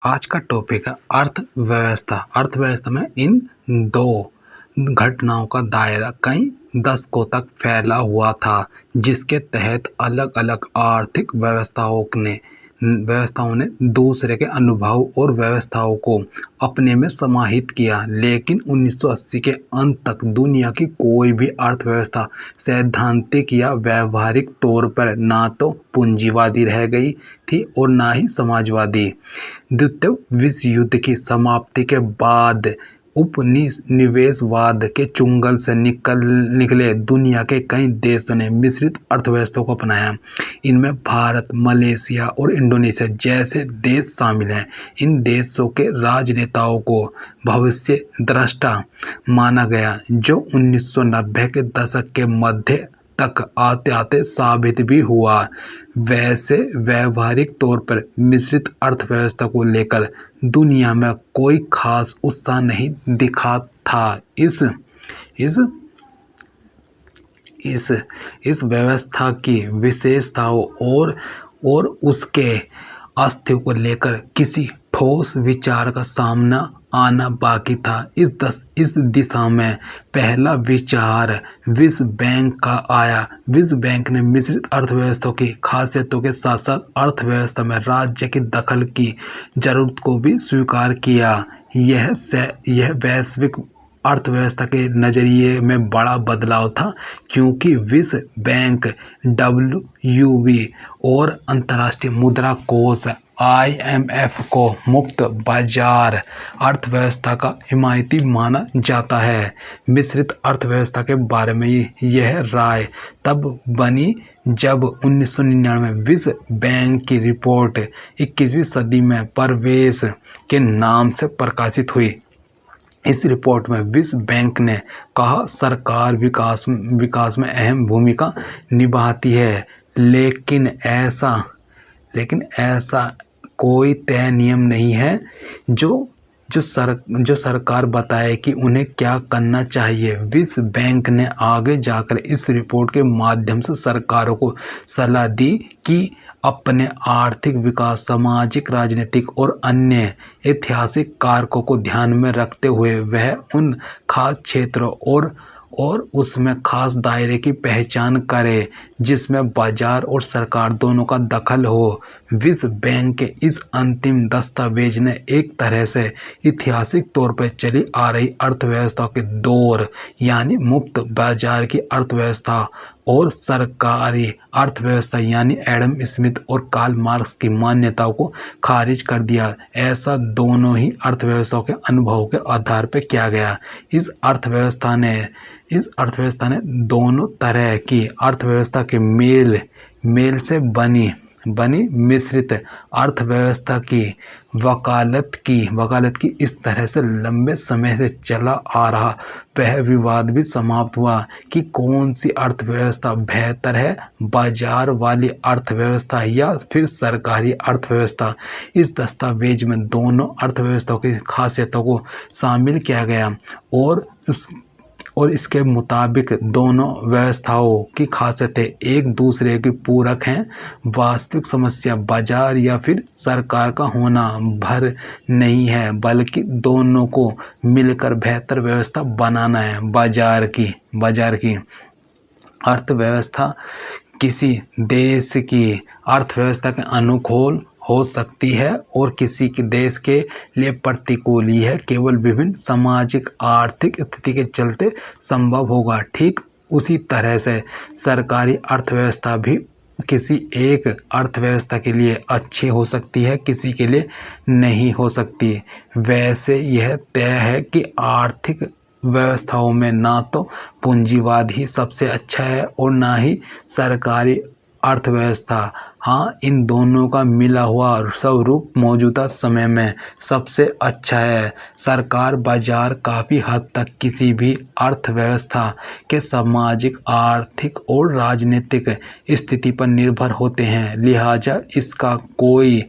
आज का टॉपिक है अर्थव्यवस्था। अर्थव्यवस्था में इन दो घटनाओं का दायरा कई दशकों तक फैला हुआ था, जिसके तहत अलग अलग आर्थिक व्यवस्थाओं ने दूसरे के अनुभव और व्यवस्थाओं को अपने में समाहित किया। लेकिन 1980 के अंत तक दुनिया की कोई भी अर्थव्यवस्था सैद्धांतिक या व्यावहारिक तौर पर ना तो पूंजीवादी रह गई थी और ना ही समाजवादी। द्वितीय विश्व युद्ध की समाप्ति के बाद उपनिवेशवाद के चुंगल से निकले दुनिया के कई देशों ने मिश्रित अर्थव्यवस्था को अपनाया। इनमें भारत, मलेशिया और इंडोनेशिया जैसे देश शामिल हैं। इन देशों के राजनेताओं को भविष्य द्रष्टा माना गया, जो 1990 के दशक के मध्य तक आते आते साबित भी हुआ। वैसे व्यावहारिक तौर पर मिश्रित अर्थव्यवस्था को लेकर दुनिया में कोई खास उत्साह नहीं दिखा था। इस व्यवस्था की विशेषताओं और उसके अस्तित्व को लेकर किसी ठोस विचार का सामना आना बाकी था। इस दिशा में पहला विचार विश्व बैंक का आया। विश्व बैंक ने मिश्रित अर्थव्यवस्था की खासियतों के साथ साथ अर्थव्यवस्था में राज्य की दखल की जरूरत को भी स्वीकार किया। यह वैश्विक अर्थव्यवस्था के नज़रिए में बड़ा बदलाव था, क्योंकि विश्व बैंक, WUB और अंतर्राष्ट्रीय मुद्रा कोष IMF को मुक्त बाजार अर्थव्यवस्था का हिमायती माना जाता है। मिश्रित अर्थव्यवस्था के बारे में यह राय तब बनी जब 1999 विश्व बैंक की रिपोर्ट 21वीं सदी में प्रवेश के नाम से प्रकाशित हुई। इस रिपोर्ट में विश्व बैंक ने कहा, सरकार विकास में अहम भूमिका निभाती है, लेकिन ऐसा कोई तय नियम नहीं है जो सरकार बताए कि उन्हें क्या करना चाहिए। विश्व बैंक ने आगे जाकर इस रिपोर्ट के माध्यम से सरकारों को सलाह दी कि अपने आर्थिक विकास, सामाजिक, राजनीतिक और अन्य ऐतिहासिक कारकों को ध्यान में रखते हुए वह उन खास क्षेत्रों और उसमें खास दायरे की पहचान करे जिसमें बाजार और सरकार दोनों का दखल हो। विश्व बैंक के इस अंतिम दस्तावेज ने एक तरह से ऐतिहासिक तौर पर चली आ रही अर्थव्यवस्था के दौर, यानी मुक्त बाजार की अर्थव्यवस्था और सरकारी अर्थव्यवस्था यानी एडम स्मिथ और कार्ल मार्क्स की मान्यताओं को खारिज कर दिया। ऐसा दोनों ही अर्थव्यवस्थाओं के अनुभव के आधार पर किया गया। इस अर्थव्यवस्था ने दोनों तरह की अर्थव्यवस्था के मेल से बनी मिश्रित अर्थव्यवस्था की वकालत की। इस तरह से लंबे समय से चला आ रहा वह विवाद भी समाप्त हुआ कि कौन सी अर्थव्यवस्था बेहतर है, बाजार वाली अर्थव्यवस्था या फिर सरकारी अर्थव्यवस्था। इस दस्तावेज में दोनों अर्थव्यवस्थाओं की खासियतों को शामिल किया गया और इसके मुताबिक दोनों व्यवस्थाओं की खासियतें एक दूसरे की पूरक हैं। वास्तविक समस्या बाजार या फिर सरकार का होना भर नहीं है, बल्कि दोनों को मिलकर बेहतर व्यवस्था बनाना है। बाजार की अर्थव्यवस्था किसी देश की अर्थव्यवस्था के अनुकूल हो सकती है और किसी के देश के लिए प्रतिकूल। ही है केवल विभिन्न सामाजिक आर्थिक स्थिति के चलते संभव होगा। ठीक उसी तरह से सरकारी अर्थव्यवस्था भी किसी एक अर्थव्यवस्था के लिए अच्छी हो सकती है, किसी के लिए नहीं हो सकती। वैसे यह तय है कि आर्थिक व्यवस्थाओं में ना तो पूंजीवाद ही सबसे अच्छा है और ना ही सरकारी अर्थव्यवस्था। हाँ, इन दोनों का मिला हुआ स्वरूप मौजूदा समय में सबसे अच्छा है। सरकार बाजार काफ़ी हद तक किसी भी अर्थव्यवस्था के सामाजिक, आर्थिक और राजनीतिक स्थिति पर निर्भर होते हैं, लिहाजा इसका कोई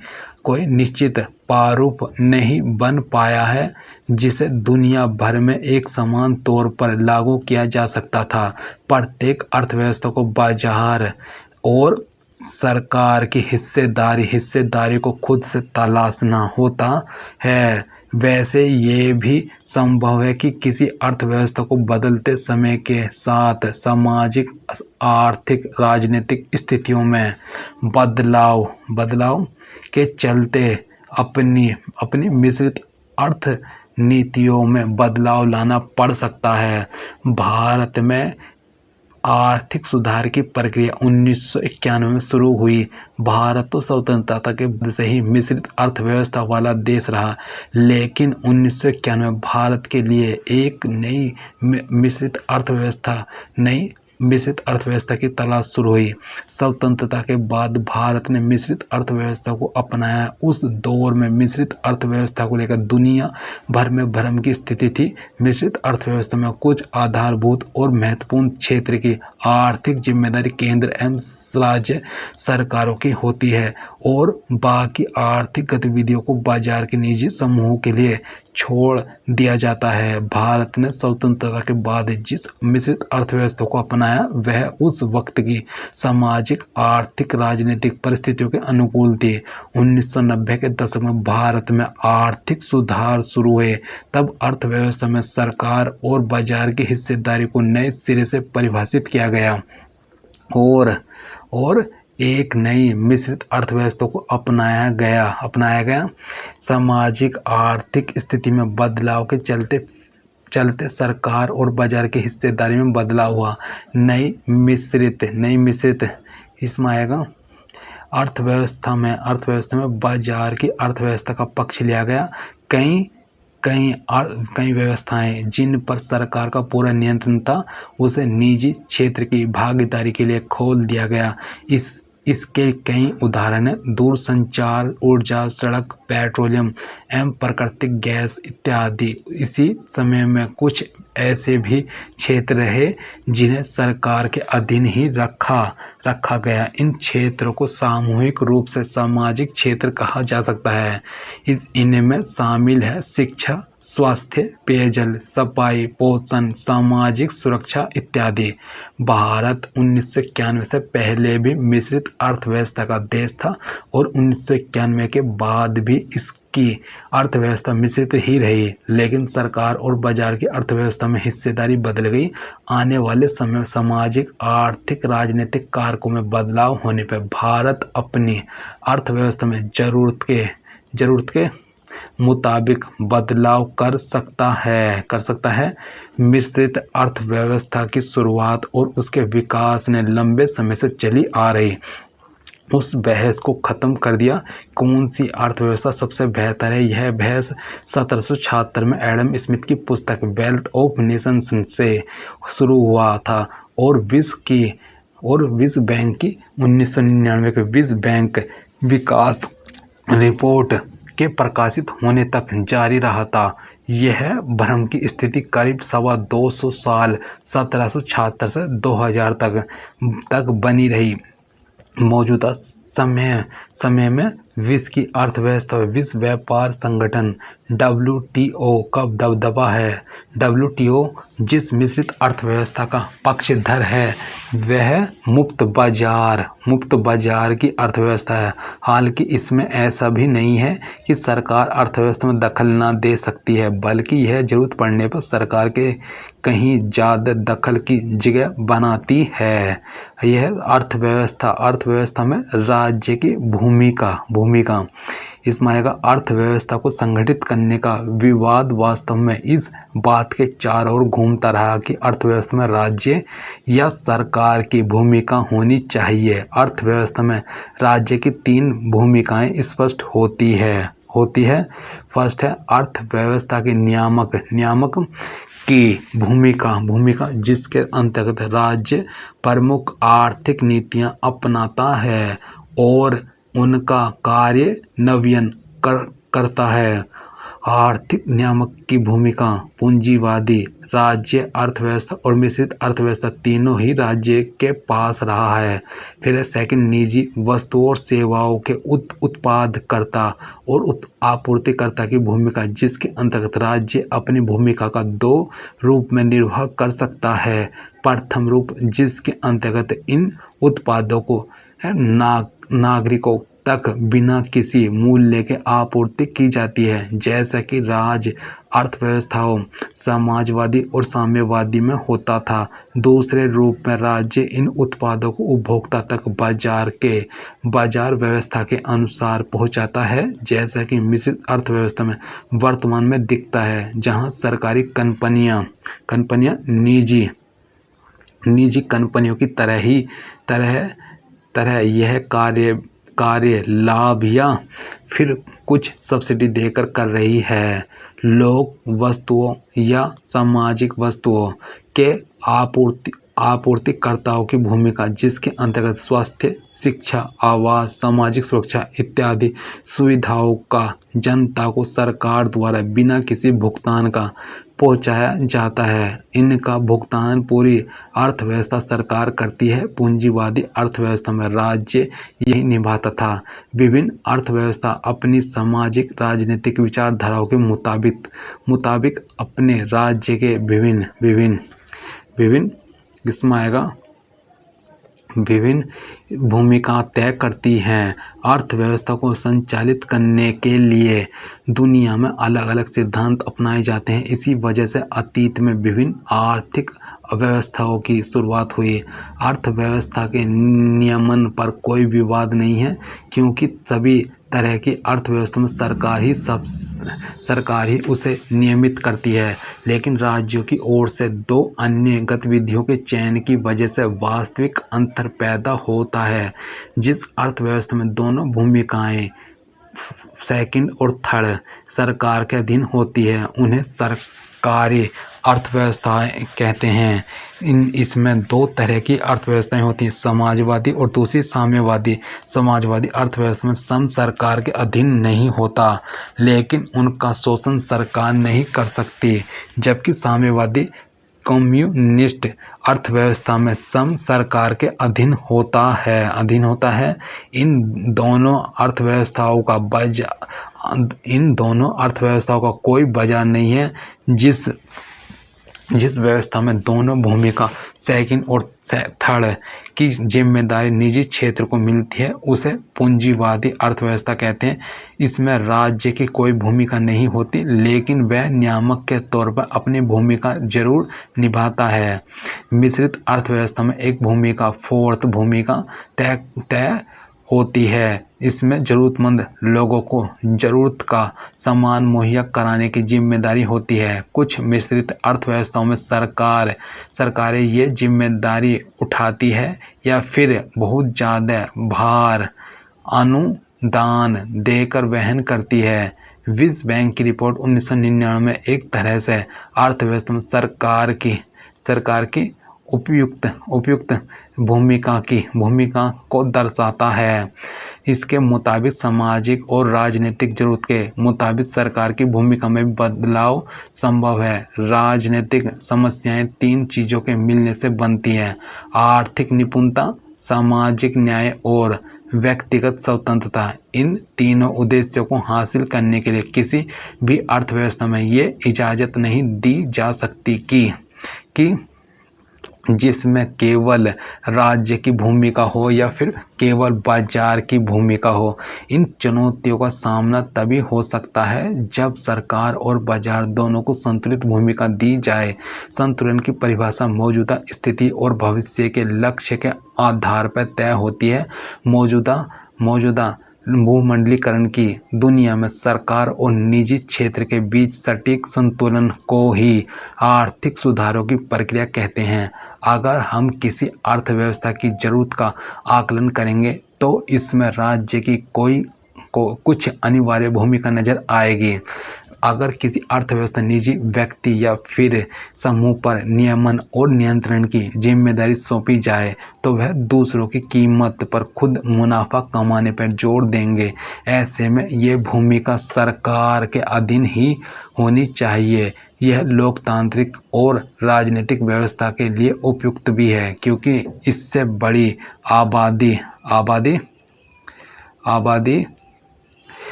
निश्चित प्रारूप नहीं बन पाया है जिसे दुनिया भर में एक समान तौर पर लागू किया जा सकता था। प्रत्येक अर्थव्यवस्था को बाजार और सरकार की हिस्सेदारी को खुद से तलाशना होता है, वैसे ये भी संभव है कि किसी अर्थव्यवस्था को बदलते समय के साथ सामाजिक, आर्थिक, राजनीतिक स्थितियों में बदलाव के चलते अपनी मिश्रित अर्थ नीतियों में बदलाव लाना पड़ सकता है। भारत में आर्थिक सुधार की प्रक्रिया 1991 में शुरू हुई। भारत तो स्वतंत्रता के बाद से ही मिश्रित अर्थव्यवस्था वाला देश रहा, लेकिन 1991 में भारत के लिए एक नई मिश्रित अर्थव्यवस्था की तलाश शुरू हुई। स्वतंत्रता के बाद भारत ने मिश्रित अर्थव्यवस्था को अपनाया। उस दौर में मिश्रित अर्थव्यवस्था को लेकर दुनिया भर में भ्रम की स्थिति थी। मिश्रित अर्थव्यवस्था में कुछ आधारभूत और महत्वपूर्ण क्षेत्र की आर्थिक जिम्मेदारी केंद्र एवं राज्य सरकारों की होती है और बाकी आर्थिक गतिविधियों को बाजार के निजी समूहों के लिए छोड़ दिया जाता है। भारत ने स्वतंत्रता के बाद जिस मिश्रित अर्थव्यवस्था को अपनाया वह उस वक्त की सामाजिक, आर्थिक, राजनीतिक परिस्थितियों के अनुकूल थी। 1990 के दशक में भारत में आर्थिक सुधार शुरू हुए। तब अर्थव्यवस्था में सरकार और बाजार की हिस्सेदारी को नए सिरे से परिभाषित किया गया और एक नई मिश्रित अर्थव्यवस्था को अपनाया गया। सामाजिक, आर्थिक स्थिति में बदलाव के चलते सरकार और बाजार की हिस्सेदारी में बदलाव हुआ। नई मिश्रित इसमें आएगा अर्थव्यवस्था में बाजार की अर्थव्यवस्था का पक्ष लिया गया। कई व्यवस्थाएं जिन पर सरकार का पूरा नियंत्रण था उसे निजी क्षेत्र की भागीदारी के लिए खोल दिया गया। इसके कई उदाहरण हैं: दूरसंचार, ऊर्जा, सड़क, पेट्रोलियम एवं प्राकृतिक गैस इत्यादि। इसी समय में कुछ ऐसे भी क्षेत्र रहे जिन्हें सरकार के अधीन ही रखा गया। इन क्षेत्रों को सामूहिक रूप से सामाजिक क्षेत्र कहा जा सकता है। इनमें शामिल है शिक्षा, स्वास्थ्य, पेयजल, सफाई, पोषण, सामाजिक सुरक्षा इत्यादि। भारत 1991 से पहले भी मिश्रित अर्थव्यवस्था का देश था और 1991 के बाद भी इसकी अर्थव्यवस्था मिश्रित ही रही, लेकिन सरकार और बाजार की अर्थव्यवस्था में हिस्सेदारी बदल गई। आने वाले समय में सामाजिक, आर्थिक, राजनीतिक कारकों में बदलाव होने पर भारत अपनी अर्थव्यवस्था में जरूरत के मुताबिक बदलाव कर सकता है। मिश्रित अर्थव्यवस्था की शुरुआत और उसके विकास ने लंबे समय से चली आ रही उस बहस को ख़त्म कर दिया। कौन सी अर्थव्यवस्था सबसे बेहतर है, यह बहस 1776 में एडम स्मिथ की पुस्तक वेल्थ ऑफ नेशंस से शुरू हुआ था और विश्व बैंक की 1999 के विश्व बैंक विकास रिपोर्ट के प्रकाशित होने तक जारी रहा था। यह भ्रम की स्थिति करीब 250 साल 1776 से 2000 तक बनी रही। मौजूदा समय में विश्व की अर्थव्यवस्था विश्व व्यापार संगठन WTO का दबदबा है। WTO जिस मिश्रित अर्थव्यवस्था का पक्षधर है वह मुक्त बाजार की अर्थव्यवस्था है। हालांकि इसमें ऐसा भी नहीं है कि सरकार अर्थव्यवस्था में दखल ना दे सकती है, बल्कि यह जरूरत पड़ने पर सरकार के कहीं ज़्यादा दखल की जगह बनाती है। यह अर्थव्यवस्था में राज्य की भूमिका इसमें आएगा। अर्थव्यवस्था को संगठित करने का विवाद वास्तव में इस बात के चारों ओर घूमता रहा कि अर्थव्यवस्था में राज्य या सरकार की भूमिका होनी चाहिए। अर्थव्यवस्था में राज्य की 3 भूमिकाएं स्पष्ट होती है। फर्स्ट है अर्थव्यवस्था के नियामक की भूमिका जिसके अंतर्गत राज्य प्रमुख आर्थिक नीतियां अपनाता है और उनका कार्यान्वयन करता है। आर्थिक नियामक की भूमिका पूंजीवादी राज्य अर्थव्यवस्था और मिश्रित अर्थव्यवस्था तीनों ही राज्य के पास रहा है। फिर सेकंड, निजी वस्तुओं और सेवाओं के उत्पादकर्ता और आपूर्तिकर्ता की भूमिका जिसके अंतर्गत राज्य अपनी भूमिका का 2 रूप में निर्वाह कर सकता है। प्रथम रूप जिसके अंतर्गत इन उत्पादों को है नागरिकों तक बिना किसी मूल्य के आपूर्ति की जाती है, जैसा कि राज्य अर्थव्यवस्थाओं समाजवादी और साम्यवादी में होता था। दूसरे रूप में राज्य इन उत्पादों को उपभोक्ता तक बाजार व्यवस्था के अनुसार पहुंचाता है, जैसा कि मिश्रित अर्थव्यवस्था में वर्तमान में दिखता है, जहां सरकारी कंपनियां निजी कंपनियों की तरह यह कार्य लाभ या फिर कुछ सब्सिडी देकर कर रही है। लोग वस्तुओं या सामाजिक वस्तुओं के आपूर्तिकर्ताओं की भूमिका, जिसके अंतर्गत स्वास्थ्य, शिक्षा, आवास, सामाजिक सुरक्षा इत्यादि सुविधाओं का जनता को सरकार द्वारा बिना किसी भुगतान का पहुंचाया जाता है। इनका भुगतान पूरी अर्थव्यवस्था सरकार करती है। पूंजीवादी अर्थव्यवस्था में राज्य यही निभाता था। विभिन्न अर्थव्यवस्था अपनी सामाजिक राजनीतिक विचारधाराओं के मुताबिक अपने राज्य के विभिन्न भूमिका तय करती हैं। अर्थव्यवस्था को संचालित करने के लिए दुनिया में अलग अलग सिद्धांत अपनाए जाते हैं। इसी वजह से अतीत में विभिन्न आर्थिक व्यवस्थाओं की शुरुआत हुई। अर्थव्यवस्था के नियमन पर कोई विवाद नहीं है, क्योंकि सभी तरह की अर्थव्यवस्था में सरकार ही उसे नियमित करती है। लेकिन राज्यों की ओर से दो अन्य गतिविधियों के चयन की वजह से वास्तविक अंतर पैदा होता है। जिस अर्थव्यवस्था में दोनों भूमिकाएं सेकंड और थर्ड सरकार के अधीन होती है, उन्हें सरकारी अर्थव्यवस्थाएं कहते हैं। इसमें दो तरह की अर्थव्यवस्थाएं होती हैं, समाजवादी और दूसरी साम्यवादी। समाजवादी अर्थव्यवस्था में श्रम सरकार के अधीन नहीं होता, लेकिन उनका शोषण सरकार नहीं कर सकती, जबकि साम्यवादी कम्युनिस्ट अर्थव्यवस्था में श्रम सरकार के अधीन होता है। इन दोनों अर्थव्यवस्थाओं का कोई बाजार नहीं है। जिस व्यवस्था में दोनों भूमिका सेकंड और थर्ड की जिम्मेदारी निजी क्षेत्र को मिलती है, उसे पूंजीवादी अर्थव्यवस्था कहते हैं। इसमें राज्य की कोई भूमिका नहीं होती, लेकिन वह नियामक के तौर पर अपनी भूमिका जरूर निभाता है। मिश्रित अर्थव्यवस्था में एक भूमिका फोर्थ भूमिका तय होती है। इसमें जरूरतमंद लोगों को जरूरत का सामान मुहैया कराने की जिम्मेदारी होती है। कुछ मिश्रित अर्थव्यवस्थाओं में सरकारें ये जिम्मेदारी उठाती है या फिर बहुत ज़्यादा भार अनुदान देकर वहन करती है। विश्व बैंक की रिपोर्ट 1999 में एक तरह से अर्थव्यवस्था में सरकार की उपयुक्त भूमिका को दर्शाता है। इसके मुताबिक सामाजिक और राजनीतिक जरूरत के मुताबिक सरकार की भूमिका में बदलाव संभव है। राजनीतिक समस्याएं तीन चीज़ों के मिलने से बनती हैं: आर्थिक निपुणता, सामाजिक न्याय और व्यक्तिगत स्वतंत्रता। इन तीनों उद्देश्यों को हासिल करने के लिए किसी भी अर्थव्यवस्था में ये इजाज़त नहीं दी जा सकती कि जिसमें केवल राज्य की भूमिका हो या फिर केवल बाजार की भूमिका हो। इन चुनौतियों का सामना तभी हो सकता है जब सरकार और बाजार दोनों को संतुलित भूमिका दी जाए। संतुलन की परिभाषा मौजूदा स्थिति और भविष्य के लक्ष्य के आधार पर तय होती है। मौजूदा भूमंडलीकरण की दुनिया में सरकार और निजी क्षेत्र के बीच सटीक संतुलन को ही आर्थिक सुधारों की प्रक्रिया कहते हैं। अगर हम किसी अर्थव्यवस्था की जरूरत का आकलन करेंगे तो इसमें राज्य की कुछ अनिवार्य भूमिका नजर आएगी। अगर किसी अर्थव्यवस्था निजी व्यक्ति या फिर समूह पर नियमन और नियंत्रण की जिम्मेदारी सौंपी जाए तो वह दूसरों की कीमत पर खुद मुनाफा कमाने पर जोर देंगे। ऐसे में ये भूमिका सरकार के अधीन ही होनी चाहिए। यह लोकतांत्रिक और राजनीतिक व्यवस्था के लिए उपयुक्त भी है, क्योंकि इससे बड़ी आबादी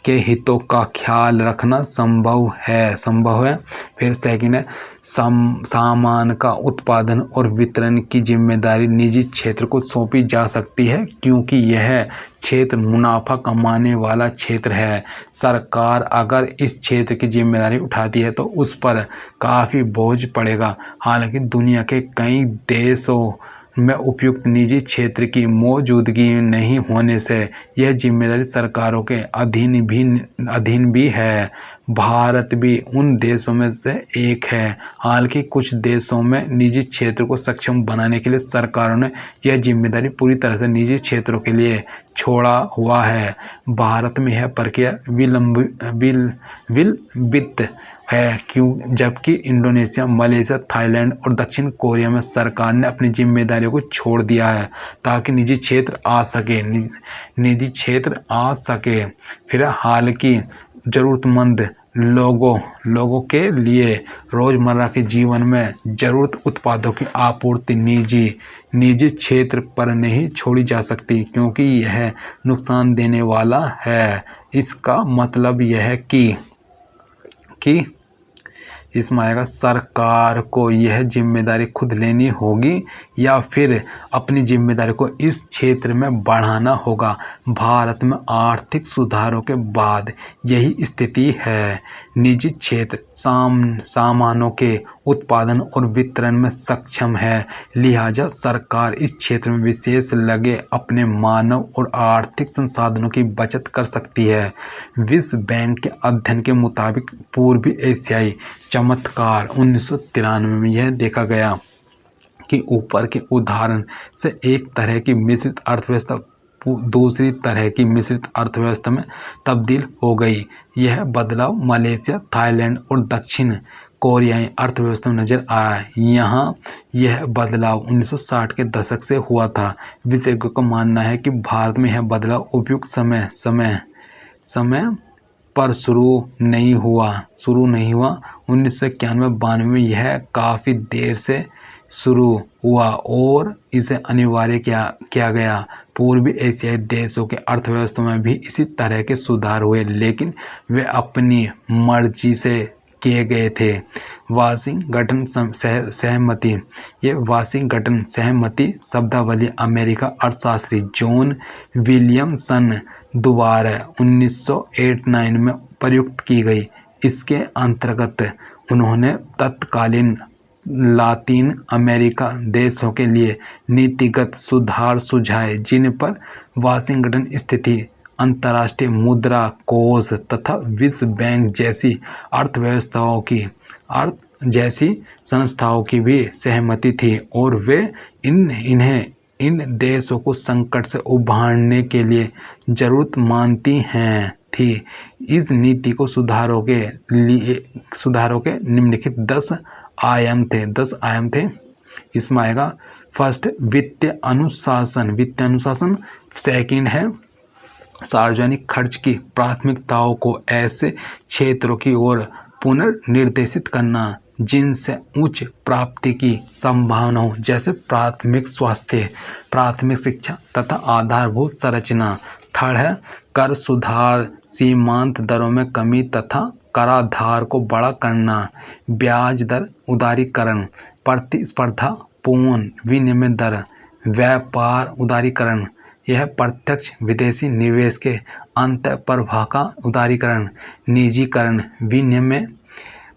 के हितों का ख्याल रखना संभव है। फिर सेकंड है, सामान का उत्पादन और वितरण की जिम्मेदारी निजी क्षेत्र को सौंपी जा सकती है, क्योंकि यह क्षेत्र मुनाफा कमाने वाला क्षेत्र है। सरकार अगर इस क्षेत्र की जिम्मेदारी उठाती है तो उस पर काफ़ी बोझ पड़ेगा। हालांकि दुनिया के कई देशों में उपयुक्त निजी क्षेत्र की मौजूदगी नहीं होने से यह जिम्मेदारी सरकारों के अधीन भी है। भारत भी उन देशों में से एक है। हालांकि कुछ देशों में निजी क्षेत्र को सक्षम बनाने के लिए सरकारों ने यह जिम्मेदारी पूरी तरह से निजी क्षेत्रों के लिए छोड़ा हुआ है। भारत में यह प्रक्रिया विलंबित है, जबकि इंडोनेशिया, मलेशिया, थाईलैंड और दक्षिण कोरिया में सरकार ने अपनी जिम्मेदारियों को छोड़ दिया है ताकि निजी क्षेत्र आ सके। फिर हालांकि ज़रूरतमंद लोगों के लिए रोज़मर्रा के जीवन में ज़रूरत उत्पादों की आपूर्ति निजी क्षेत्र पर नहीं छोड़ी जा सकती, क्योंकि यह नुकसान देने वाला है। इसका मतलब यह है कि इसमें आएगा, सरकार को यह जिम्मेदारी खुद लेनी होगी या फिर अपनी जिम्मेदारी को इस क्षेत्र में बढ़ाना होगा। भारत में आर्थिक सुधारों के बाद यही स्थिति है। निजी क्षेत्र सामानों के उत्पादन और वितरण में सक्षम है, लिहाजा सरकार इस क्षेत्र में विशेष लगे अपने मानव और आर्थिक संसाधनों की बचत कर सकती है। विश्व बैंक के अध्ययन के मुताबिक पूर्वी एशियाई चमत्कार 1993 में यह देखा गया कि ऊपर के उदाहरण से एक तरह की मिश्रित अर्थव्यवस्था दूसरी तरह की मिश्रित अर्थव्यवस्था में तब्दील हो गई। यह बदलाव मलेशिया, थाईलैंड और दक्षिण कोरियाई अर्थव्यवस्था में नजर आया। यहाँ यह बदलाव 1960 के दशक से हुआ था। विशेषज्ञों का मानना है कि भारत में यह बदलाव उपयुक्त समय पर शुरू नहीं हुआ। 1991-92 में यह काफ़ी देर से शुरू हुआ और इसे अनिवार्य किया गया। पूर्वी एशियाई देशों के अर्थव्यवस्था में भी इसी तरह के सुधार हुए, लेकिन वे अपनी मर्जी से किए गए थे। वाशिंगटन सहमति शब्दावली अमेरिका अर्थशास्त्री जॉन विलियमसन द्वारा 1989 में प्रयुक्त की गई। इसके अंतर्गत उन्होंने तत्कालीन लातीन अमेरिका देशों के लिए नीतिगत सुधार सुझाए, जिन पर वाशिंगटन स्थित अंतर्राष्ट्रीय मुद्रा कोष तथा विश्व बैंक जैसी संस्थाओं की भी सहमति थी, और वे इन देशों को संकट से उभारने के लिए जरूरत मानती थी। इस नीति को सुधारों के निम्नलिखित 10 आयाम थे। इसमें आएगा, फर्स्ट वित्तीय अनुशासन। सेकंड है सार्वजनिक खर्च की प्राथमिकताओं को ऐसे क्षेत्रों की ओर पुनर्निर्देशित करना जिनसे उच्च प्राप्ति की संभावना हो, जैसे प्राथमिक स्वास्थ्य, प्राथमिक शिक्षा तथा आधारभूत संरचना। थर्ड है कर सुधार, सीमांत दरों में कमी तथा कराधार को बड़ा करना, ब्याज दर उदारीकरण, प्रतिस्पर्धा पूर्ण विनिमय दर, व्यापार उदारीकरण, यह प्रत्यक्ष विदेशी निवेश के अंतःप्रवाह का उदारीकरण, निजीकरण, विनिमय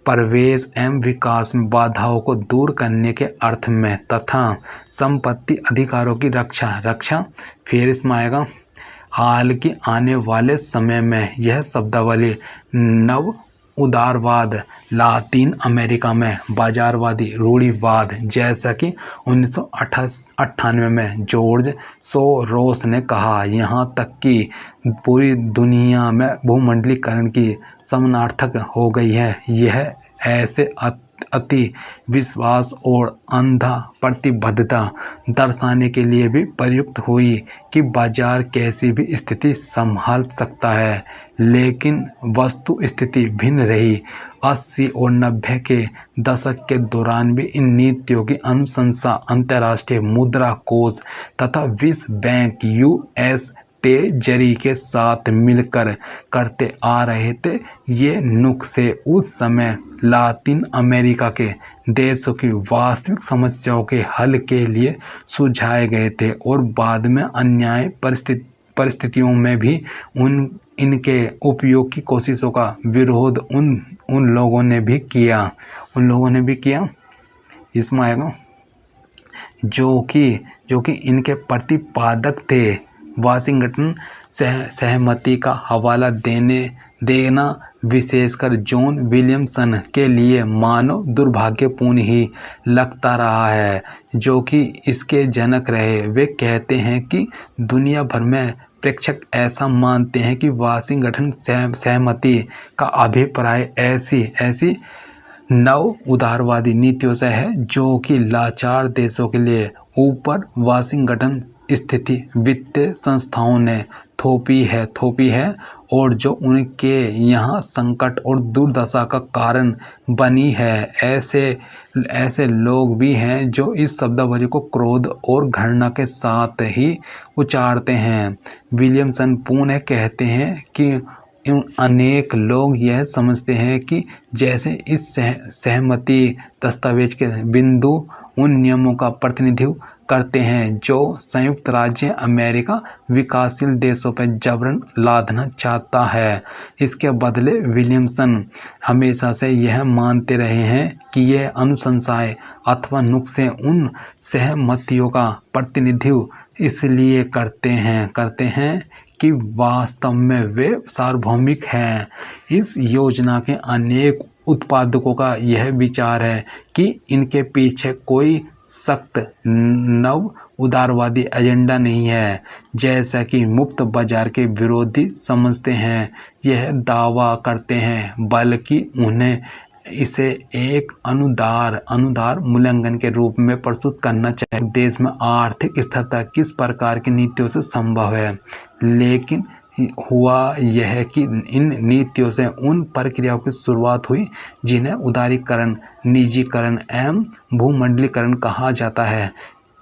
प्रवेश एवं विकास में बाधाओं को दूर करने के अर्थ में, तथा संपत्ति अधिकारों की रक्षा। फिर इसमें आएगा, हालांकि आने वाले समय में यह शब्दावली नव उदारवाद, लातीन अमेरिका में बाजारवादी रूढ़िवाद, जैसा कि 1998 में जॉर्ज सोरोस ने कहा, यहाँ तक कि पूरी दुनिया में भूमंडलीकरण की समानार्थक हो गई है। यह ऐसे अति विश्वास और अंधा प्रतिबद्धता दर्शाने के लिए भी प्रयुक्त हुई कि बाजार कैसी भी स्थिति संभाल सकता है, लेकिन वस्तु स्थिति भिन्न रही। 80 और 90 के दशक के दौरान भी इन नीतियों की अनुशंसा अंतर्राष्ट्रीय मुद्रा कोष तथा विश्व बैंक ट्रेजरी के साथ मिलकर करते आ रहे थे। ये नुस्खे उस समय लातिन अमेरिका के देशों की वास्तविक समस्याओं के हल के लिए सुझाए गए थे और बाद में अन्याय परिस्थितियों में भी इनके उपयोग की कोशिशों का विरोध उन लोगों ने भी किया। इसमें आएगा जो कि इनके प्रतिपादक थे। वाशिंगटन सहमति का हवाला देना विशेषकर जॉन विलियमसन के लिए मानव दुर्भाग्यपूर्ण ही लगता रहा है, जो कि इसके जनक रहे। वे कहते हैं कि दुनिया भर में प्रेक्षक ऐसा मानते हैं कि वाशिंगटन सहमति का अभिप्राय ऐसी नव उदारवादी नीतियों से है जो कि लाचार देशों के लिए ऊपर वाशिंगटन स्थिति वित्तीय संस्थाओं ने थोपी है और जो उनके यहाँ संकट और दुर्दशा का कारण बनी है। ऐसे लोग भी हैं जो इस शब्दावली को क्रोध और घृणा के साथ ही उच्चारते हैं। विलियमसन पुनः कहते हैं कि अनेक लोग यह समझते हैं कि जैसे इस सहमति दस्तावेज के बिंदु उन नियमों का प्रतिनिधित्व करते हैं जो संयुक्त राज्य अमेरिका विकासशील देशों पर जबरन लादना चाहता है। इसके बदले विलियमसन हमेशा से यह मानते रहे हैं कि ये अनुशंसाएं अथवा नुस्खे उन सहमतियों का प्रतिनिधित्व इसलिए करते हैं कि वास्तव में वे सार्वभौमिक हैं। इस योजना के अनेक उत्पादकों का यह विचार है कि इनके पीछे कोई सख्त नव उदारवादी एजेंडा नहीं है, जैसा कि मुक्त बाजार के विरोधी समझते हैं। यह दावा करते हैं, बल्कि उन्हें इसे एक अनुदार मूल्यांकन के रूप में प्रस्तुत करना चाहिए। देश में आर्थिक स्थिरता किस प्रकार की नीतियों से संभव है, लेकिन हुआ यह कि इन नीतियों से उन प्रक्रियाओं की शुरुआत हुई जिन्हें उदारीकरण, निजीकरण एवं भूमंडलीकरण कहा जाता है।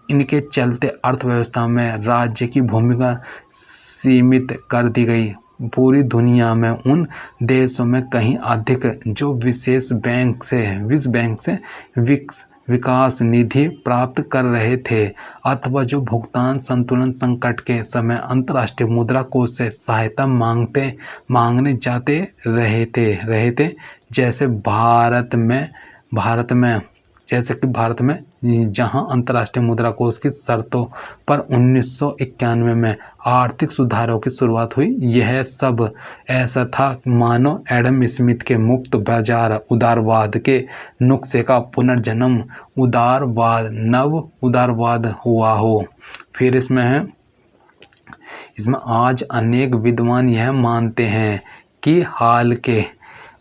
इनके चलते अर्थव्यवस्था में राज्य की भूमिका सीमित कर दी गई। पूरी दुनिया में उन देशों में कहीं अधिक जो विश्व बैंक से विकास निधि प्राप्त कर रहे थे अथवा जो भुगतान संतुलन संकट के समय अंतर्राष्ट्रीय मुद्रा कोष से सहायता मांगने जाते रहे थे, जैसे भारत में जहां अंतर्राष्ट्रीय मुद्रा कोष की शर्तों पर 1991 में आर्थिक सुधारों की शुरुआत हुई। यह सब ऐसा था मानो एडम स्मिथ के मुक्त बाजार उदारवाद के नुस्खे का पुनर्जन्म नव उदारवाद हुआ हो। फिर इसमें आज अनेक विद्वान यह मानते हैं कि हाल के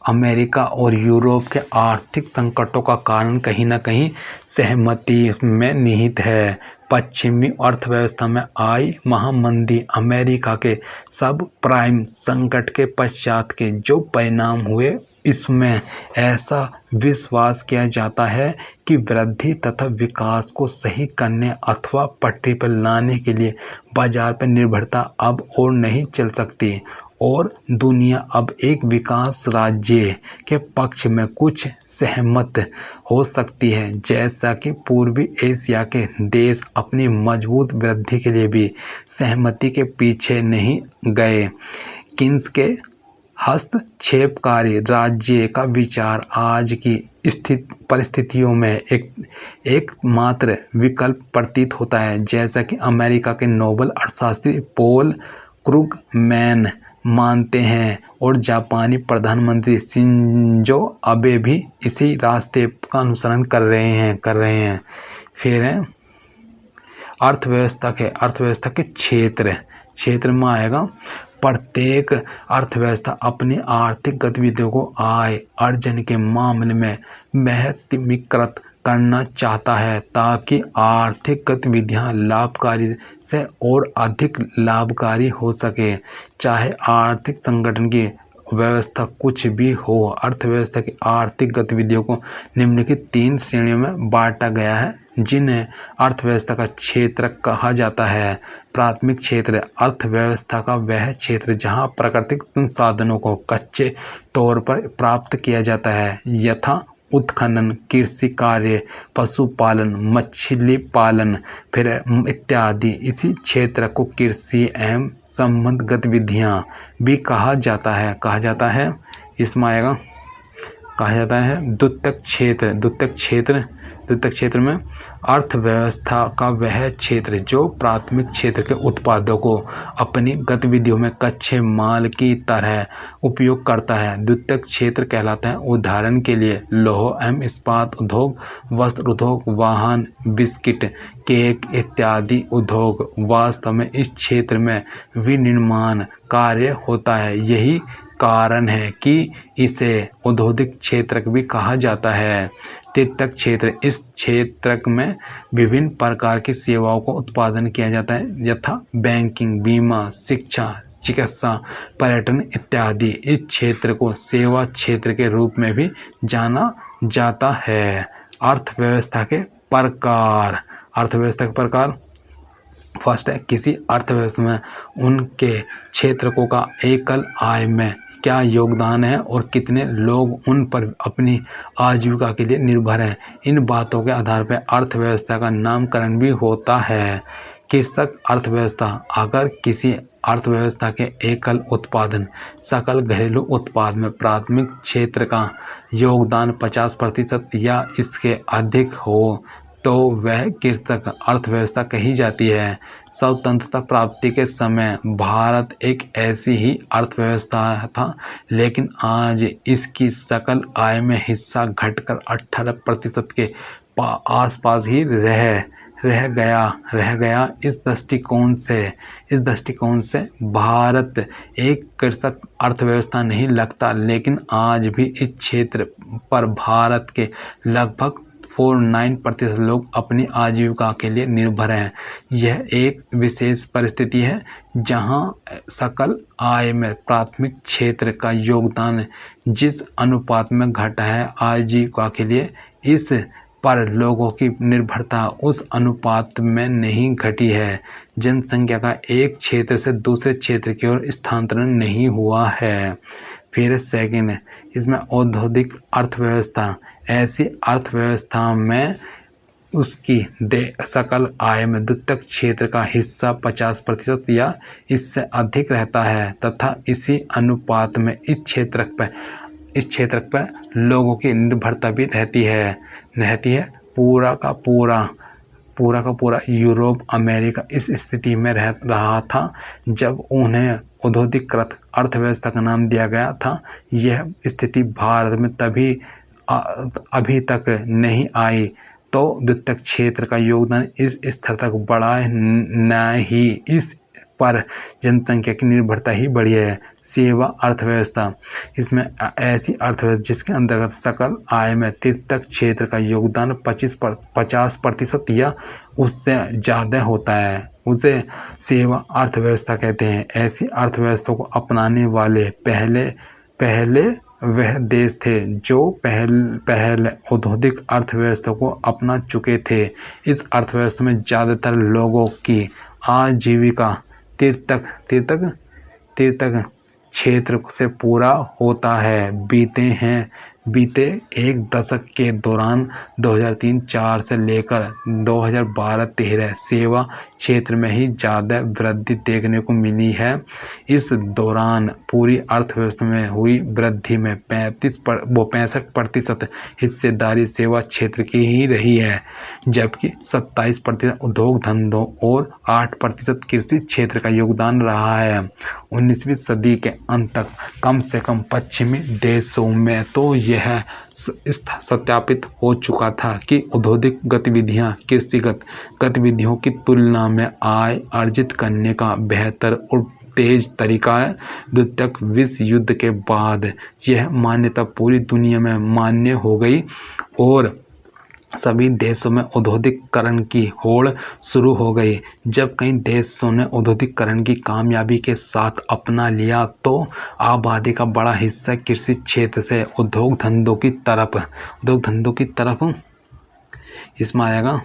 अमेरिका और यूरोप के आर्थिक संकटों का कारण कहीं न कहीं सहमति में निहित है। पश्चिमी अर्थव्यवस्था में आई महामंदी, अमेरिका के सब प्राइम संकट के पश्चात के जो परिणाम हुए, इसमें ऐसा विश्वास किया जाता है कि वृद्धि तथा विकास को सही करने अथवा पटरी पर लाने के लिए बाजार पर निर्भरता अब और नहीं चल सकती और दुनिया अब एक विकास राज्य के पक्ष में कुछ सहमत हो सकती है। जैसा कि पूर्वी एशिया के देश अपनी मजबूत वृद्धि के लिए भी सहमति के पीछे नहीं गए। किन्स के हस्तक्षेपकारी राज्य का विचार आज की परिस्थितियों में एकमात्र विकल्प प्रतीत होता है, जैसा कि अमेरिका के नोबेल अर्थशास्त्री पॉल क्रुगमैन मानते हैं और जापानी प्रधानमंत्री शिंजो अबे भी इसी रास्ते का अनुसरण कर रहे हैं। फिर है अर्थव्यवस्था के क्षेत्र में आएगा। प्रत्येक अर्थव्यवस्था अपनी आर्थिक गतिविधियों को आय अर्जन के मामले में महत्तीकृत करना चाहता है ताकि आर्थिक गतिविधियां लाभकारी से और अधिक लाभकारी हो सके। चाहे आर्थिक संगठन की व्यवस्था कुछ भी हो, अर्थव्यवस्था की आर्थिक गतिविधियों को निम्नलिखित 3 श्रेणियों में बांटा गया है। जिन्हें अर्थव्यवस्था का क्षेत्र कहा जाता है। प्राथमिक क्षेत्र अर्थव्यवस्था का वह क्षेत्र जहां प्राकृतिक संसाधनों को कच्चे तौर पर प्राप्त किया जाता है, यथा उत्खनन, कृषि कार्य, पशुपालन, मछली पालन फिर इत्यादि। इसी क्षेत्र को कृषि एवं संबद्ध गतिविधियां भी कहा जाता है। इसमें आएगा कहा जाता है द्वितीयक क्षेत्र। द्वितीयक क्षेत्र में अर्थव्यवस्था का वह क्षेत्र जो प्राथमिक क्षेत्र के उत्पादों को अपनी गतिविधियों में कच्चे माल की तरह उपयोग करता है, द्वितीयक क्षेत्र कहलाता है। उदाहरण के लिए लौह एवं इस्पात उद्योग, वस्त्र उद्योग, वाहन, बिस्किट, केक इत्यादि उद्योग। वास्तव में इस क्षेत्र में विनिर्माण कार्य होता है। यही कारण है कि इसे औद्योगिक क्षेत्र भी कहा जाता है। तृतीयक क्षेत्र, इस क्षेत्र में विभिन्न प्रकार की सेवाओं को उत्पादन किया जाता है, यथा बैंकिंग, बीमा, शिक्षा, चिकित्सा, पर्यटन इत्यादि। इस क्षेत्र को सेवा क्षेत्र के रूप में भी जाना जाता है। अर्थव्यवस्था के प्रकार। फर्स्ट है, किसी अर्थव्यवस्था में उनके क्षेत्रकों का एकल आय में क्या योगदान है और कितने लोग उन पर अपनी आजीविका के लिए निर्भर हैं। इन बातों के आधार पर अर्थव्यवस्था का नामकरण भी होता है। कृषक अर्थव्यवस्था, अगर किसी अर्थव्यवस्था के एकल उत्पादन सकल घरेलू उत्पाद में प्राथमिक क्षेत्र का योगदान 50% या इसके अधिक हो तो वह कृषक अर्थव्यवस्था कही जाती है। स्वतंत्रता प्राप्ति के समय भारत एक ऐसी ही अर्थव्यवस्था था, लेकिन आज इसकी सकल आय में हिस्सा घटकर 18% के आसपास ही रह गया। इस दृष्टिकोण से भारत एक कृषक अर्थव्यवस्था नहीं लगता, लेकिन आज भी इस क्षेत्र पर भारत के लगभग 49% लोग अपनी आजीविका के लिए निर्भर हैं। यह एक विशेष परिस्थिति है जहां सकल आय में प्राथमिक क्षेत्र का योगदान जिस अनुपात में घटा है आजीविका के लिए, इस पर लोगों की निर्भरता उस अनुपात में नहीं घटी है। जनसंख्या का एक क्षेत्र से दूसरे क्षेत्र की ओर स्थानांतरण नहीं हुआ है। फिर सेकंड, इसमें औद्योगिक अर्थव्यवस्था। ऐसी अर्थव्यवस्था में उसकी सकल आय में द्वितीयक क्षेत्र का हिस्सा 50% या इससे अधिक रहता है तथा इसी अनुपात में इस क्षेत्र पर लोगों की निर्भरता भी रहती है। पूरा का पूरा यूरोप, अमेरिका इस स्थिति में रहा था जब उन्हें औद्योगिकृत अर्थव्यवस्था का नाम दिया गया था। यह स्थिति भारत में अभी तक नहीं आई तो द्वितीयक क्षेत्र का योगदान इस स्तर तक बढ़ा नहीं, इस पर जनसंख्या की निर्भरता ही बढ़ी है। सेवा अर्थव्यवस्था, इसमें ऐसी अर्थव्यवस्था जिसके अंतर्गत सकल आय में तृतीयक क्षेत्र का योगदान 50% या उससे ज़्यादा होता है, उसे सेवा अर्थव्यवस्था कहते हैं। ऐसी अर्थव्यवस्था को अपनाने वाले पहले वह देश थे जो पहले औद्योगिक अर्थव्यवस्था को अपना चुके थे। इस अर्थव्यवस्था में ज़्यादातर लोगों की आजीविका तृतीयक क्षेत्र से पूरा होता है। बीते एक दशक के दौरान 2003-04 से लेकर 2012-13 सेवा क्षेत्र में ही ज़्यादा वृद्धि देखने को मिली है। इस दौरान पूरी अर्थव्यवस्था में हुई वृद्धि में 65% हिस्सेदारी सेवा क्षेत्र की ही रही है, जबकि 27% उद्योग धंधों और 8% कृषि क्षेत्र का योगदान रहा है। 19वीं सदी के अंत तक कम से कम पश्चिमी देशों में तो यह सत्यापित हो चुका था कि औद्योगिक गतिविधियां कृषिगत गतिविधियों की तुलना में आय अर्जित करने का बेहतर और तेज तरीका है। द्वितीय विश्व युद्ध के बाद यह मान्यता पूरी दुनिया में मान्य हो गई और सभी देशों में औद्योगिकरण की होड़ शुरू हो गई। जब कई देशों ने औद्योगिकरण की कामयाबी के साथ अपना लिया तो आबादी का बड़ा हिस्सा कृषि क्षेत्र से उद्योग धंधों की तरफ इसमें आएगा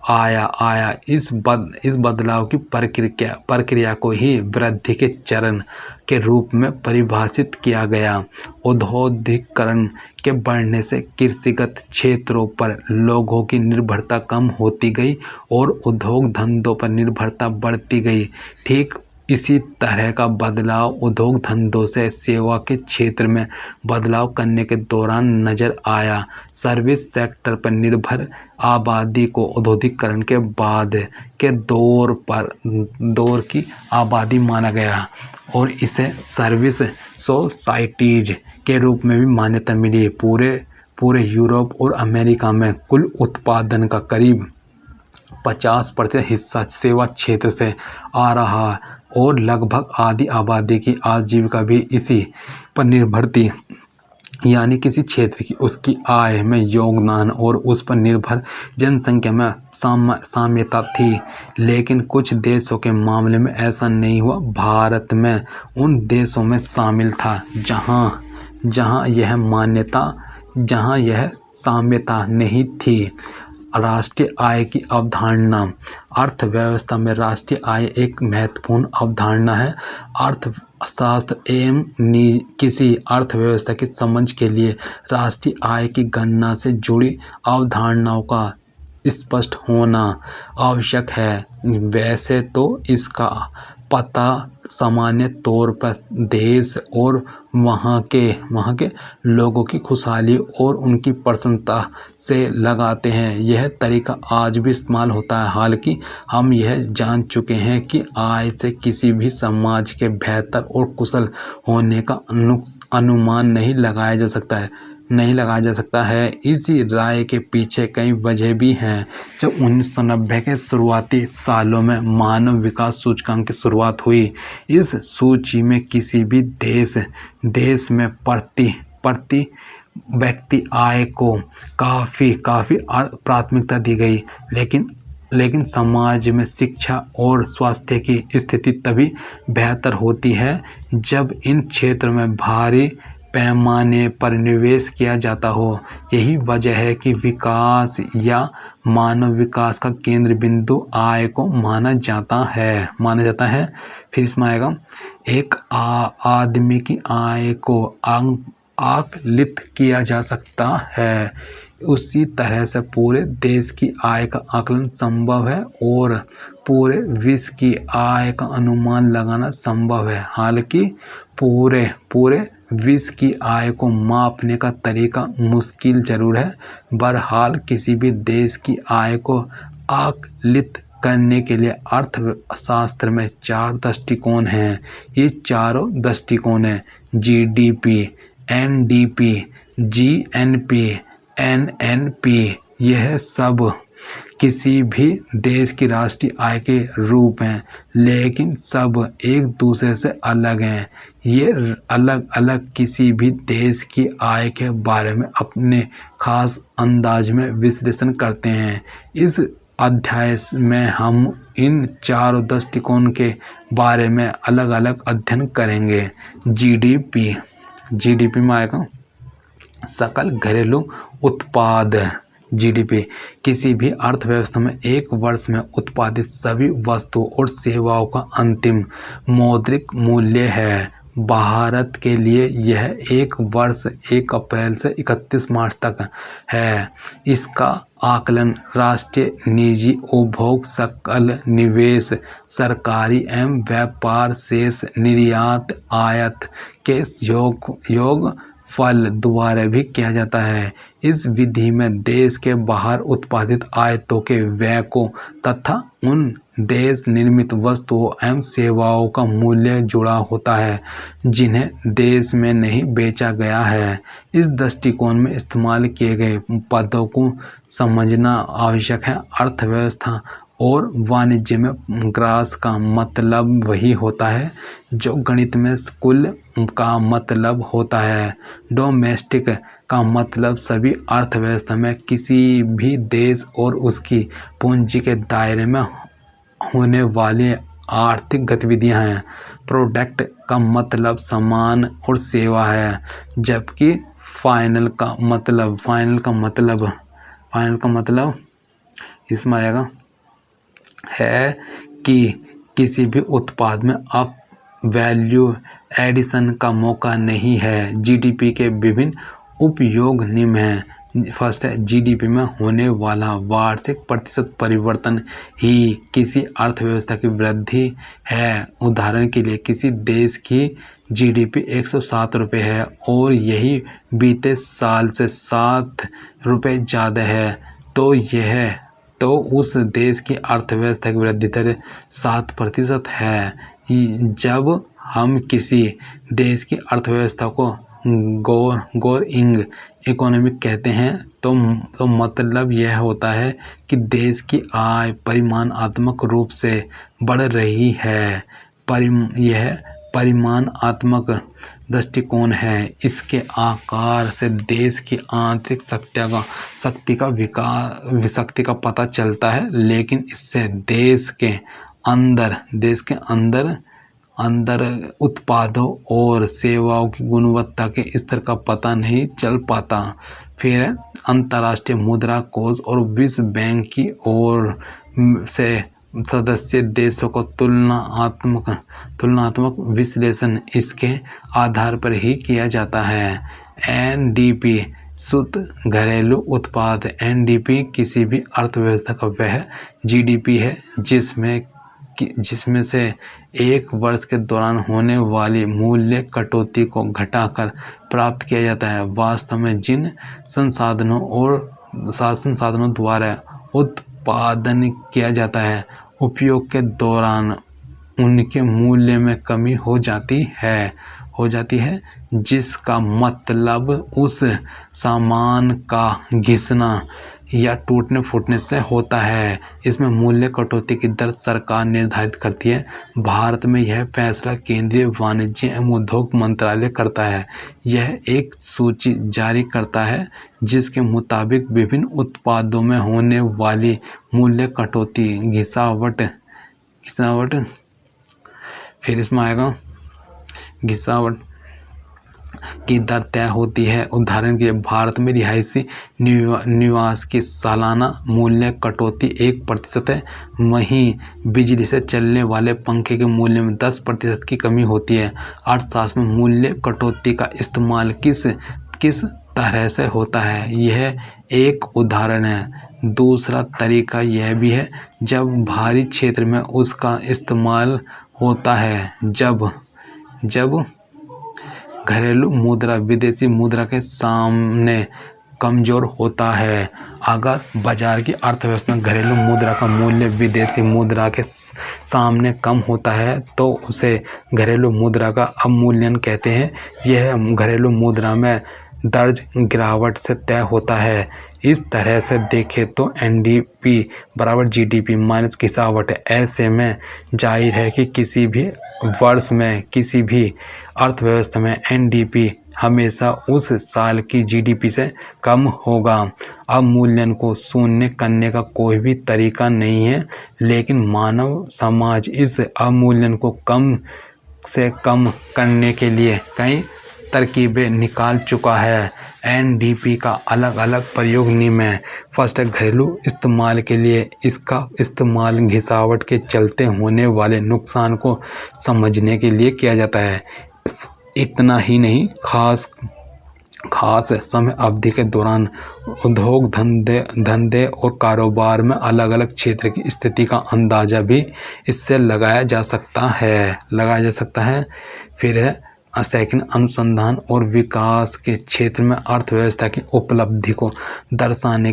आया। इस बदलाव की प्रक्रिया को ही वृद्धि के चरण के रूप में परिभाषित किया गया। औद्योगिकरण के बढ़ने से कृषिगत क्षेत्रों पर लोगों की निर्भरता कम होती गई और उद्योग धंधों पर निर्भरता बढ़ती गई। ठीक इसी तरह का बदलाव उद्योग धंधों से सेवा के क्षेत्र में बदलाव करने के दौरान नजर आया। सर्विस सेक्टर पर निर्भर आबादी को औद्योगिकरण के बाद के दौर की आबादी माना गया और इसे सर्विस सोसाइटीज के रूप में भी मान्यता मिली। पूरे यूरोप और अमेरिका में कुल उत्पादन का करीब 50% हिस्सा सेवा क्षेत्र से आ रहा और लगभग आधी आबादी की आजीविका भी इसी पर निर्भर थी, यानी किसी क्षेत्र की उसकी आय में योगदान और उस पर निर्भर जनसंख्या में साम्यता थी। लेकिन कुछ देशों के मामले में ऐसा नहीं हुआ। भारत में उन देशों में शामिल था जहां यह साम्यता नहीं थी। राष्ट्रीय आय की अवधारणा। अर्थव्यवस्था में राष्ट्रीय आय एक महत्वपूर्ण अवधारणा है। अर्थशास्त्र एवं किसी अर्थव्यवस्था की समझ के लिए राष्ट्रीय आय की गणना से जुड़ी अवधारणाओं का स्पष्ट होना आवश्यक है। वैसे तो इसका पता सामान्य तौर पर देश और वहाँ के लोगों की खुशहाली और उनकी प्रसन्नता से लगाते हैं। यह तरीका आज भी इस्तेमाल होता है। हालांकि हम यह जान चुके हैं कि आय से किसी भी समाज के बेहतर और कुशल होने का अनुमान नहीं लगाया जा सकता है। इसी राय के पीछे कई वजह भी हैं। जब 1990 के शुरुआती सालों में मानव विकास सूचकांक की शुरुआत हुई, इस सूची में किसी भी देश में प्रति व्यक्ति आय को काफ़ी प्राथमिकता दी गई। लेकिन समाज में शिक्षा और स्वास्थ्य की स्थिति तभी बेहतर होती है जब इन क्षेत्रों में भारी पैमाने पर निवेश किया जाता हो। यही वजह है कि विकास या मानव विकास का केंद्र बिंदु आय को माना जाता है। फिर इसमें आएगा, एक आदमी की आय को आकलित किया जा सकता है, उसी तरह से पूरे देश की आय का आकलन संभव है और पूरे विश्व की आय का अनुमान लगाना संभव है। हालांकि पूरे विश्व की आय को मापने का तरीका मुश्किल जरूर है। बहरहाल किसी भी देश की आय को आकलित करने के लिए अर्थशास्त्र में 4 दृष्टिकोण हैं। ये चारों दृष्टिकोण हैं जीडीपी, एनडीपी, जीएनपी, एनएनपी। यह सब किसी भी देश की राष्ट्रीय आय के रूप हैं, लेकिन सब एक दूसरे से अलग हैं। ये अलग अलग किसी भी देश की आय के बारे में अपने खास अंदाज में विश्लेषण करते हैं। इस अध्याय में हम इन चारों दृष्टिकोण के बारे में अलग अलग अध्ययन करेंगे। जीडीपी में आएगा सकल घरेलू उत्पाद। जीडीपी किसी भी अर्थव्यवस्था में एक वर्ष में उत्पादित सभी वस्तुओं और सेवाओं का अंतिम मौद्रिक मूल्य है। भारत के लिए यह एक वर्ष 1 अप्रैल से 31 मार्च तक है। इसका आकलन राष्ट्रीय निजी उपभोग, सकल निवेश, सरकारी एवं व्यापार शेष, निर्यात आयात के योग फल द्वारा भी किया जाता है। इस विधि में देश के बाहर उत्पादित आयातों के व्यय को तथा उन देश निर्मित वस्तुओं एवं सेवाओं का मूल्य जुड़ा होता है जिन्हें देश में नहीं बेचा गया है। इस दृष्टिकोण में इस्तेमाल किए गए पदों को समझना आवश्यक है। अर्थव्यवस्था और वाणिज्य में ग्रास का मतलब वही होता है जो गणित में कुल का मतलब होता है। डोमेस्टिक का मतलब सभी अर्थव्यवस्था में किसी भी देश और उसकी पूंजी के दायरे में होने वाली आर्थिक गतिविधियां हैं। प्रोडक्ट का मतलब सामान और सेवा है, जबकि फाइनल का मतलब इसमें आएगा है कि किसी भी उत्पाद में अप वैल्यू एडिशन का मौका नहीं है। जीडीपी के विभिन्न उपयोग निम्न हैं। फर्स्ट है, जीडीपी में होने वाला वार्षिक प्रतिशत परिवर्तन ही किसी अर्थव्यवस्था की वृद्धि है। उदाहरण के लिए किसी देश की जीडीपी 107 रुपये है और यही बीते साल से 7 रुपये ज़्यादा है, तो उस देश की अर्थव्यवस्था की वृद्धि दर 7% है। जब हम किसी देश की अर्थव्यवस्था को ग्रोइंग इकोनॉमिक कहते हैं तो मतलब यह होता है कि देश की आय परिमाणात्मक रूप से बढ़ रही है। यह परिमाणात्मक दृष्टिकोण है। इसके आकार से देश की आंतरिक शक्ति का पता चलता है, लेकिन इससे देश के अंदर उत्पादों और सेवाओं की गुणवत्ता के स्तर का पता नहीं चल पाता। फिर अंतर्राष्ट्रीय मुद्रा कोष और विश्व बैंक की ओर से सदस्य देशों को तुलनात्मक विश्लेषण इसके आधार पर ही किया जाता है। एनडीपी शुद्ध घरेलू उत्पाद। एनडीपी किसी भी अर्थव्यवस्था का वह जीडीपी है जिसमें से एक वर्ष के दौरान होने वाली मूल्य कटौती को घटाकर प्राप्त किया जाता है। वास्तव में जिन संसाधनों द्वारा उत्पादन किया जाता है, उपयोग के दौरान उनके मूल्य में कमी हो जाती है, जिसका मतलब उस सामान का घिसना या टूटने फूटने से होता है। इसमें मूल्य कटौती की दर सरकार निर्धारित करती है। भारत में यह फैसला केंद्रीय वाणिज्य एवं उद्योग मंत्रालय करता है। यह एक सूची जारी करता है जिसके मुताबिक विभिन्न उत्पादों में होने वाली मूल्य कटौती घिसावट फिर इसमें आएगा घिसावट की दर तय होती है। उदाहरण के लिए भारत में रिहायशी निवास की सालाना मूल्य कटौती 1% है। वहीं बिजली से चलने वाले पंखे के मूल्य में 10% की कमी होती है। अर्थशास्त्र में मूल्य कटौती का इस्तेमाल किस तरह से होता है, यह एक उदाहरण है। दूसरा तरीका यह भी है जब भारी क्षेत्र में उसका इस्तेमाल होता है, जब घरेलू मुद्रा विदेशी मुद्रा के सामने कमज़ोर होता है। अगर बाजार की अर्थव्यवस्था में घरेलू मुद्रा का मूल्य विदेशी मुद्रा के सामने कम होता है तो उसे घरेलू मुद्रा का अवमूल्यन कहते हैं। यह घरेलू मुद्रा में दर्ज गिरावट से तय होता है। इस तरह से देखें तो एनडीपी बराबर जीडीपी माइनस घिसावट है। ऐसे में जाहिर है कि किसी भी वर्ष में किसी भी अर्थव्यवस्था में एनडीपी हमेशा उस साल की जीडीपी से कम होगा। अवमूल्यन को शून्य करने का कोई भी तरीका नहीं है, लेकिन मानव समाज इस अवमूल्यन को कम से कम करने के लिए कई तरकीबें निकाल चुका है। एनडीपी का अलग अलग प्रयोग निम्न है। फर्स्ट है, घरेलू इस्तेमाल के लिए इसका इस्तेमाल घिसावट के चलते होने वाले नुकसान को समझने के लिए किया जाता है। इतना ही नहीं, खास समय अवधि के दौरान उद्योग धंधे और कारोबार में अलग अलग क्षेत्र की स्थिति का अंदाज़ा भी इससे लगाया जा सकता है। फिर है सेकंड, अनुसंधान और विकास के क्षेत्र में अर्थव्यवस्था की उपलब्धि को दर्शाने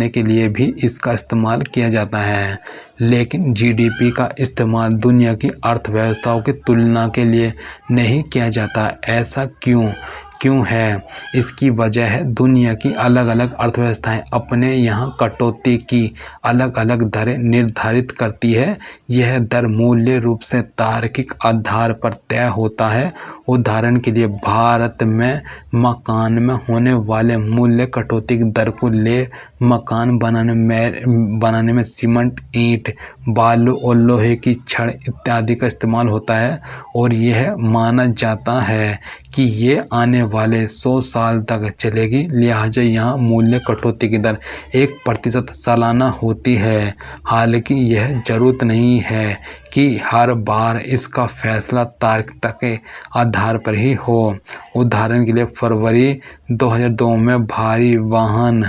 के लिए भी इसका इस्तेमाल किया जाता है। लेकिन जीडीपी का इस्तेमाल दुनिया की अर्थव्यवस्थाओं की तुलना के लिए नहीं किया जाता। ऐसा क्यों है? इसकी वजह है दुनिया की अलग अलग अर्थव्यवस्थाएं अपने यहाँ कटौती की अलग अलग दरें निर्धारित करती है। यह दर मूल्य रूप से तार्किक आधार पर तय होता है। उदाहरण के लिए भारत में मकान में होने वाले मूल्य कटौती की दर को ले मकान बनाने में सीमेंट, ईंट, बालू और लोहे की छड़ इत्यादि का इस्तेमाल होता है और यह माना जाता है कि ये आने वाले 100 साल तक चलेगी, लिहाजा यहाँ मूल्य कटौती की दर 1% सालाना होती है। हालांकि यह जरूरत नहीं है कि हर बार इसका फैसला तारीख के आधार पर ही हो। उदाहरण के लिए फरवरी 2002 में भारी वाहन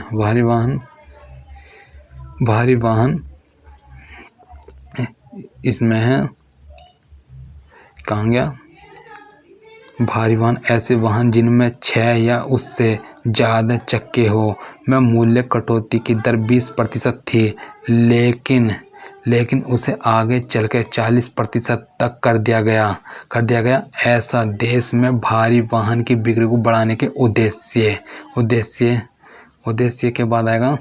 इसमें है, कहाँ गया, भारी वाहन ऐसे वाहन जिनमें 6 या उससे ज़्यादा चक्के हो में मूल्य कटौती की दर 20% थी, लेकिन उसे आगे चलकर 40% तक कर दिया गया। ऐसा देश में भारी वाहन की बिक्री को बढ़ाने के उद्देश्य के बाद आएगा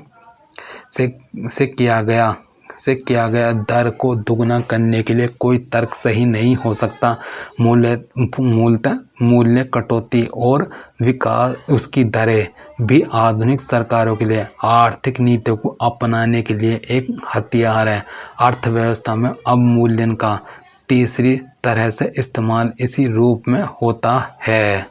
से किया गया दर को दुगना करने के लिए कोई तर्क सही नहीं हो सकता। मूल्य कटौती और विकास उसकी दरें भी आधुनिक सरकारों के लिए आर्थिक नीतियों को अपनाने के लिए एक हथियार है। अर्थव्यवस्था में अवमूल्यन का तीसरी तरह से इस्तेमाल इसी रूप में होता है।